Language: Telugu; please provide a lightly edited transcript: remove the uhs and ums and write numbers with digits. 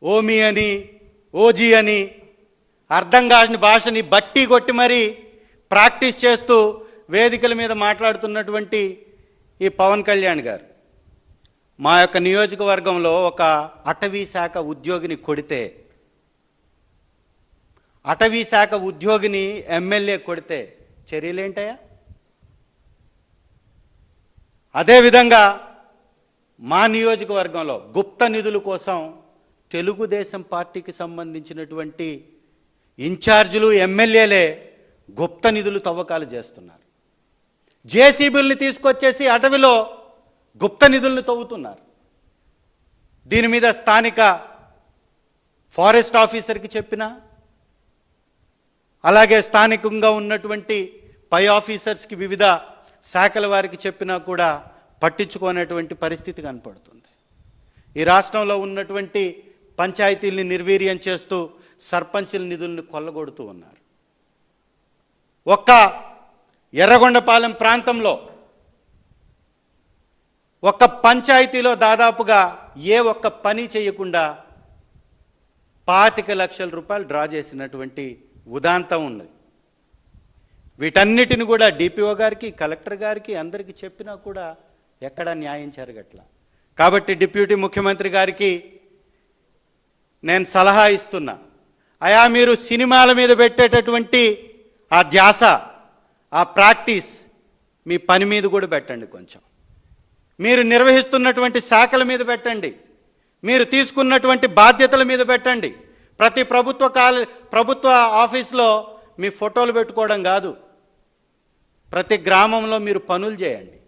ఓమి అని, ఓజీ అని అర్థం కాని భాషని బట్టి కొట్టి మరీ ప్రాక్టీస్ చేస్తూ వేదికల మీద మాట్లాడుతున్నటువంటి ఈ పవన్ కళ్యాణ్ గారు మా యొక్క నియోజకవర్గంలో ఒక అటవీ శాఖ ఉద్యోగిని కొడితే, అటవీ శాఖ ఉద్యోగిని ఎమ్మెల్యే కొడితే చర్యలేంటయా? అదేవిధంగా మా నియోజకవర్గంలో గుప్త నిధుల కోసం తెలుగుదేశం పార్టీకి సంబంధించినటువంటి ఇన్ఛార్జీలు ఎమ్మెల్యేలే గుప్త నిధులు తవ్వకాలు చేస్తున్నారు. జేసీబీల్ని తీసుకొచ్చేసి అటవీలో గుప్త నిధులను తవ్వుతున్నారు. దీని మీద స్థానిక ఫారెస్ట్ ఆఫీసర్కి చెప్పినా, అలాగే స్థానికంగా ఉన్నటువంటి పై ఆఫీసర్స్కి వివిధ శాఖల వారికి చెప్పినా కూడా పట్టించుకోనటువంటి పరిస్థితి కనపడుతుంది. ఈ రాష్ట్రంలో ఉన్నటువంటి పంచాయతీల్ని నిర్వీర్యం చేస్తూ సర్పంచుల నిధులను కొల్లగొడుతూ ఉన్నారు. ఒక్క ఎర్రగొండపాలెం ప్రాంతంలో ఒక్క పంచాయతీలో దాదాపుగా ఏ ఒక్క పని చేయకుండా 25 లక్షల రూపాయలు డ్రా చేసినటువంటి ఉదాంతం ఉన్నది. వీటన్నిటిని కూడా డిపిఓ గారికి, కలెక్టర్ గారికి అందరికీ చెప్పినా కూడా ఎక్కడా న్యాయం జరగట్ల. కాబట్టి డిప్యూటీ ముఖ్యమంత్రి గారికి నేను సలహా ఇస్తున్నా, అయా మీరు సినిమాల మీద పెట్టేటటువంటి ఆ ధ్యాస, ఆ ప్రాక్టీస్ మీ పని మీద కూడా పెట్టండి. కొంచెం మీరు నిర్వహిస్తున్నటువంటి శాఖల మీద పెట్టండి, మీరు తీసుకున్నటువంటి బాధ్యతల మీద పెట్టండి. ప్రతి ప్రభుత్వ ఆఫీస్లో మీ ఫోటోలు పెట్టుకోవడం కాదు, ప్రతి గ్రామంలో మీరు పనులు చేయండి.